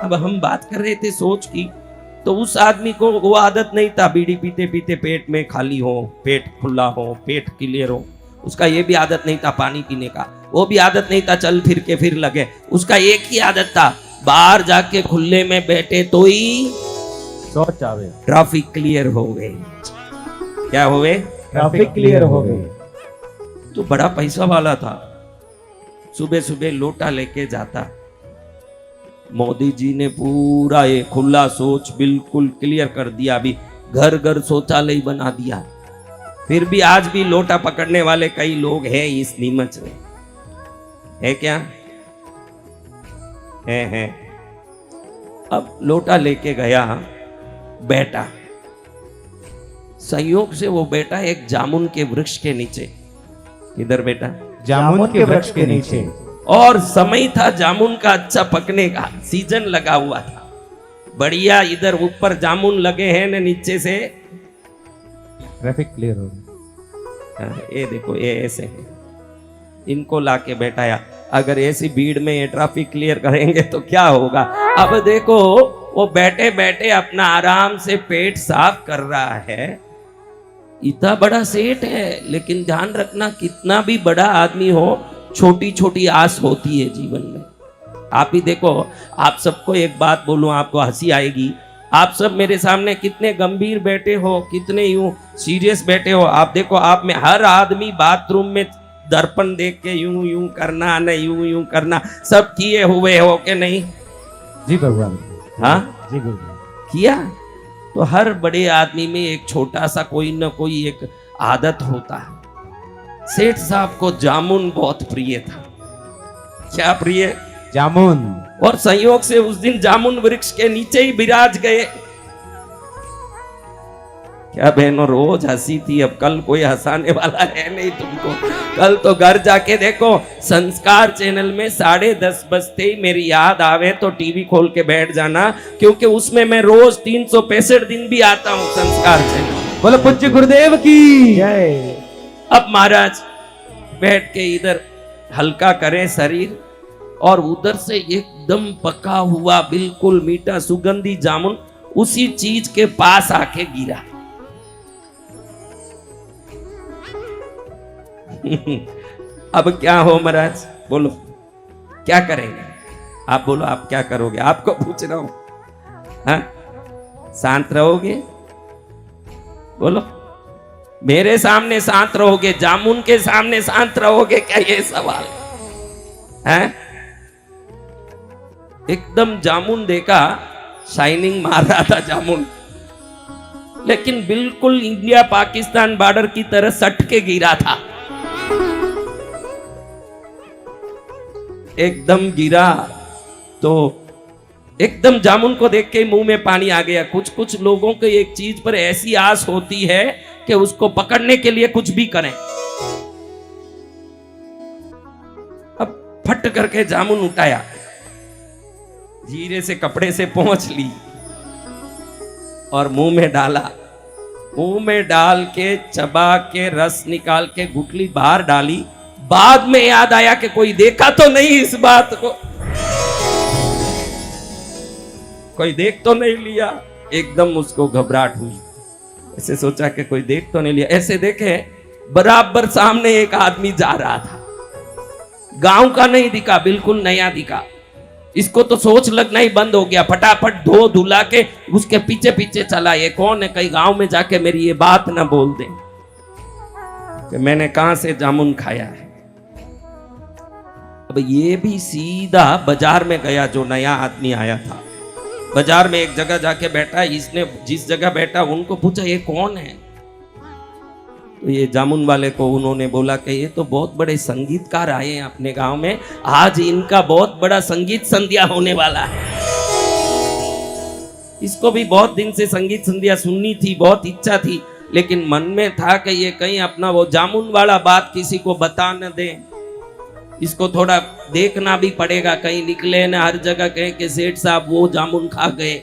अब हम बात कर रहे थे सोच की, तो उस आदमी को वो आदत नहीं था बीड़ी पीते पीते पेट में खाली हो, पेट खुला हो, पेट क्लियर हो। उसका ये भी आदत नहीं था पानी पीने का, वो भी आदत नहीं था चल फिर के फिर लगे। उसका एक ही आदत था, बाहर जाके खुले में बैठे तो ही सोच आवे, ट्रैफिक क्लियर हो गए। क्या हो गए? ट्रैफिक क्लियर हो गई। तो बड़ा पैसा वाला था, सुबह सुबह लोटा लेके जाता। मोदी जी ने पूरा ये खुला सोच बिल्कुल क्लियर कर दिया, अभी घर घर शौचालय बना दिया। फिर भी आज भी लोटा पकड़ने वाले कई लोग हैं इस नीमच में, है क्या? है। अब लोटा लेके गया बेटा, संयोग से वो बेटा एक जामुन के वृक्ष के नीचे, इधर बेटा जामुन के वृक्ष के नीचे, और समय था जामुन का अच्छा पकने का, सीजन लगा हुआ था बढ़िया। इधर ऊपर जामुन लगे हैं ना, नीचे से ट्रैफिक क्लियर हो गई। ये देखो ये ऐसे है, इनको लाके बैठाया। अगर ऐसी भीड़ में ये ट्रैफिक क्लियर करेंगे तो क्या होगा? अब देखो वो बैठे बैठे अपना आराम से पेट साफ कर रहा है। इतना बड़ा सेठ है, लेकिन ध्यान रखना कितना भी बड़ा आदमी हो, छोटी छोटी आस होती है जीवन में। आप ही देखो, आप सबको एक बात बोलूं, आपको हंसी आएगी। आप सब मेरे सामने कितने गंभीर बैठे हो, कितने यूं सीरियस बैठे हो। आप देखो, आप में हर आदमी बाथरूम में दर्पण देख के यूं यूं करना, न यूं यूं करना, सब किए हुए हो के नहीं? जी भगवान। हाँ जी गुरु। किया। तो हर बड़े आदमी में एक छोटा सा कोई न कोई एक आदत होता है। सेठ साहब को जामुन बहुत प्रिय था। क्या प्रिय? जामुन। और संयोग से उस दिन जामुन वृक्ष के नीचे ही विराज गए। क्या बहनों, रोज हंसी थी, अब कल कोई हंसाने वाला है नहीं तुमको। कल तो घर जाके देखो, संस्कार चैनल में 10:30 बजते ही मेरी याद आवे तो टीवी खोल के बैठ जाना, क्योंकि उसमें मैं रोज 365 दिन भी आता हूं संस्कार चैनल। बोलो पूज्य गुरुदेव की जय। अब महाराज बैठ के इधर हल्का करें शरीर, और उधर से एकदम पका हुआ बिल्कुल मीठा सुगंधी जामुन उसी चीज के पास आके गिरा। अब क्या हो महाराज, बोलो क्या करेंगे? आप बोलो, आप क्या करोगे? आपको पूछ रहा हूं। हाँ, शांत रहोगे? बोलो, मेरे सामने शांत रहोगे, जामुन के सामने शांत रहोगे क्या? ये सवाल है। एकदम जामुन देखा, शाइनिंग मार रहा था जामुन, लेकिन बिल्कुल इंडिया पाकिस्तान बॉर्डर की तरह सट के गिरा था। एकदम गिरा तो एकदम जामुन को देख के मुंह में पानी आ गया। कुछ कुछ लोगों को एक चीज पर ऐसी आस होती है कि उसको पकड़ने के लिए कुछ भी करें। अब फट करके जामुन उठाया, धीरे से कपड़े से पोंछ ली और मुंह में डाला। मुंह में डाल के चबा के रस निकाल के गुठली बाहर डाली। बाद में याद आया कि कोई देखा तो नहीं इस बात को, कोई देख तो नहीं लिया। एकदम उसको घबराहट हुई, ऐसे सोचा कि कोई देख तो नहीं लिया। ऐसे देखे, बराबर सामने एक आदमी जा रहा था, गांव का नहीं दिखा, बिल्कुल नया दिखा। इसको तो सोच लगना ही बंद हो गया, फटाफट धो धुला के उसके पीछे पीछे चला। ये कौन है, कहीं गांव में जाके मेरी ये बात ना बोल दे कि मैंने कहां से जामुन खाया है। अब ये भी सीधा बाजार में गया, जो नया आदमी आया था। बाजार में एक जगह जाके बैठा, इसने जिस जगह बैठा उनको पूछा ये कौन है? तो ये जामुन वाले को उन्होंने बोला कि ये तो बहुत बड़े संगीतकार आए हैं अपने गांव में, आज इनका बहुत बड़ा संगीत संध्या होने वाला है। इसको भी बहुत दिन से संगीत संध्या सुननी थी, बहुत इच्छा थी, लेकिन मन में था कि ये कहीं अपना वो जामुन वाला बात किसी को बता न दे। इसको थोड़ा देखना भी पड़ेगा, कहीं निकले ना हर जगह कहे कि सेठ साहब वो जामुन खा गए।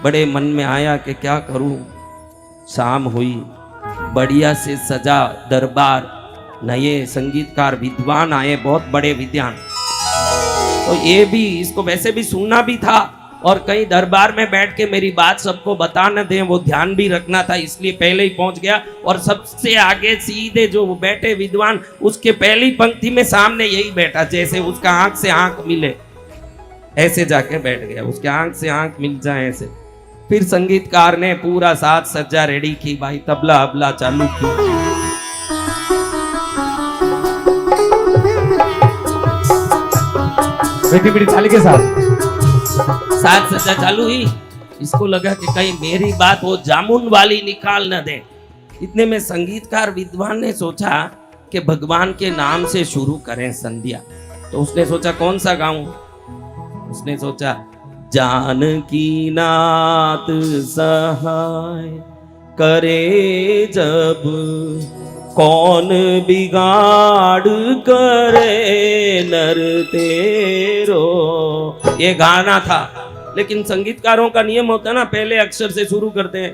बड़े मन में आया कि क्या करूं। शाम हुई, बढ़िया से सजा दरबार, नए संगीतकार विद्वान आए, बहुत बड़े विद्वान। तो ये भी, इसको वैसे भी सुनना भी था और कहीं दरबार में बैठ के मेरी बात सबको बता न दें, वो ध्यान भी रखना था, इसलिए पहले ही पहुंच गया। और सबसे आगे सीधे जो वो बैठे विद्वान, उसके पहली पंक्ति में सामने यही बैठा, जैसे उसका आंख से आंख मिले ऐसे जाके बैठ गया, उसके आंख से आंख मिल जाए ऐसे। फिर संगीतकार ने पूरा साज सज्जा रेडी की भाई, तबला अबला चालू की। बेटी बेटी ताली के साथ साज सज्जा चालू हुई। इसको लगा कि कहीं मेरी बात वो जामुन वाली निकाल न दे। इतने में संगीतकार विद्वान ने सोचा कि भगवान के नाम से शुरू करें संध्या। तो उसने सोचा कौन सा गाऊं? उसने सोचा जानकी नाथ सहाय करे जब, कौन बिगाड़ करे नर तेरो। ये गाना था, लेकिन संगीतकारों का नियम होता है ना, पहले अक्षर से शुरू करते हैं।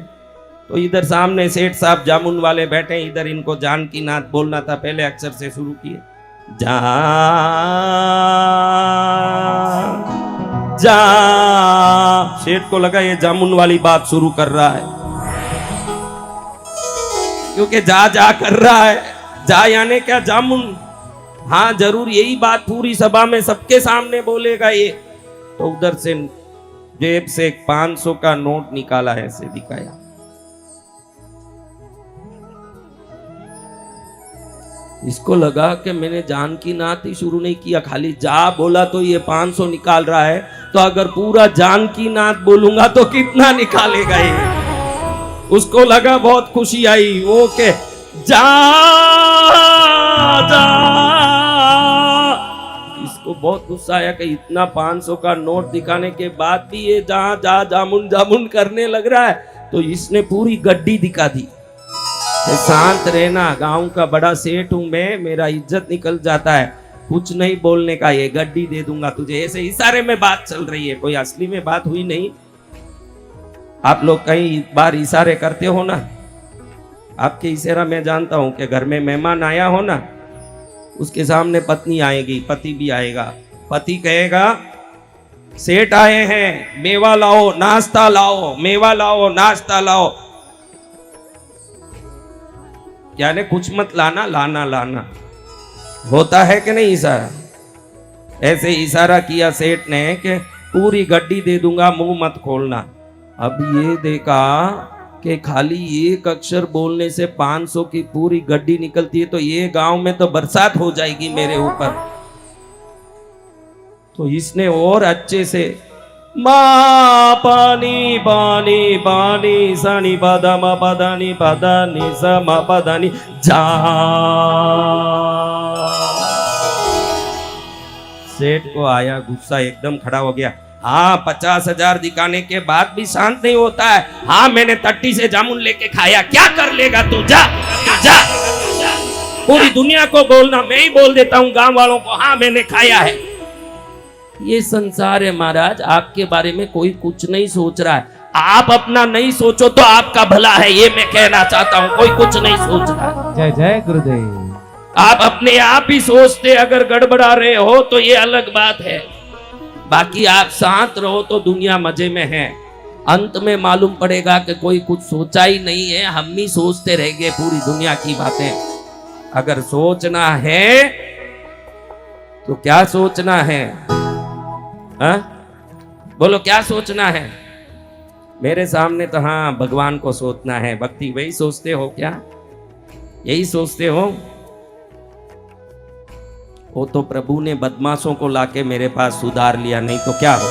तो इधर सामने सेठ साहब जामुन वाले बैठे, इधर इनको जानकी नाथ बोलना था, पहले अक्षर से शुरू किए। जा जा, सेठ को लगा ये जामुन वाली बात शुरू कर रहा है, क्योंकि जा जा कर रहा है। जा यानी क्या? जामुन। हाँ जरूर यही बात पूरी सभा में सबके सामने बोलेगा ये। तो उधर से जेब से एक 500 का नोट निकाला, ऐसे दिखाया। इसको लगा कि मैंने जानकी नाथ ही शुरू नहीं किया, खाली जा बोला तो ये 500 निकाल रहा है, तो अगर पूरा जानकी नाथ बोलूंगा तो कितना निकालेगा ये। उसको लगा, बहुत खुशी आई, वो के जा जा। इसको बहुत गुस्सा आया कि इतना 500 का नोट दिखाने के बाद भी ये जा जा जामुन जामुन करने लग रहा है। तो इसने पूरी गड्डी दिखा दी। शांत रहना, गांव का बड़ा सेठ हूं मैं, मेरा इज्जत निकल जाता है, कुछ नहीं बोलने का, ये गड्डी दे दूंगा तुझे। ऐसे इशारे में बात चल रही है, कोई असली में बात हुई नहीं। आप लोग कई बार इशारे करते हो ना, आपके इशारा मैं जानता हूं कि घर में मेहमान आया हो ना, उसके सामने पत्नी आएगी, पति भी आएगा। पति कहेगा सेठ आए हैं, मेवा लाओ नाश्ता लाओ, मेवा लाओ नाश्ता लाओ, यानी कुछ मत लाना, लाना लाना। होता है कि नहीं इशारा? ऐसे इशारा किया सेठ ने कि पूरी गड्डी दे दूंगा, मुंह मत खोलना। अब ये देखा कि खाली एक अक्षर बोलने से 500 की पूरी गड्डी निकलती है, तो ये गांव में तो बरसात हो जाएगी मेरे ऊपर। तो इसने और अच्छे से मा पानी पानी पानी सानी पदा मा पदानी पदानी सा मा पदानी जा। सेठ को आया गुस्सा, एकदम खड़ा हो गया। हाँ 50,000 दिखाने के बाद भी शांत नहीं होता है। हाँ मैंने तट्टी से जामुन लेके खाया, क्या कर लेगा तू? जा जा, पूरी दुनिया को बोलना, मैं ही बोल देता हूँ गांव वालों को, हाँ मैंने खाया है। ये संसार है महाराज, आपके बारे में कोई कुछ नहीं सोच रहा है। आप अपना नहीं सोचो तो आपका भला है, ये मैं कहना चाहता हूँ। कोई कुछ नहीं सोच रहा। जय जय गुरुदेव। आप अपने आप ही सोचते, अगर गड़बड़ा रहे हो तो ये अलग बात है, बाकी आप शांत रहो तो दुनिया मजे में है। अंत में मालूम पड़ेगा कि कोई कुछ सोचा ही नहीं है, हम ही सोचते रहेंगे पूरी दुनिया की बातें। अगर सोचना है तो क्या सोचना है? हाँ बोलो क्या सोचना है? मेरे सामने तो हाँ भगवान को सोचना है, भक्ति। वही सोचते हो क्या? यही सोचते हो? वो तो प्रभु ने बदमाशों को लाके मेरे पास सुधार लिया, नहीं तो क्या हो।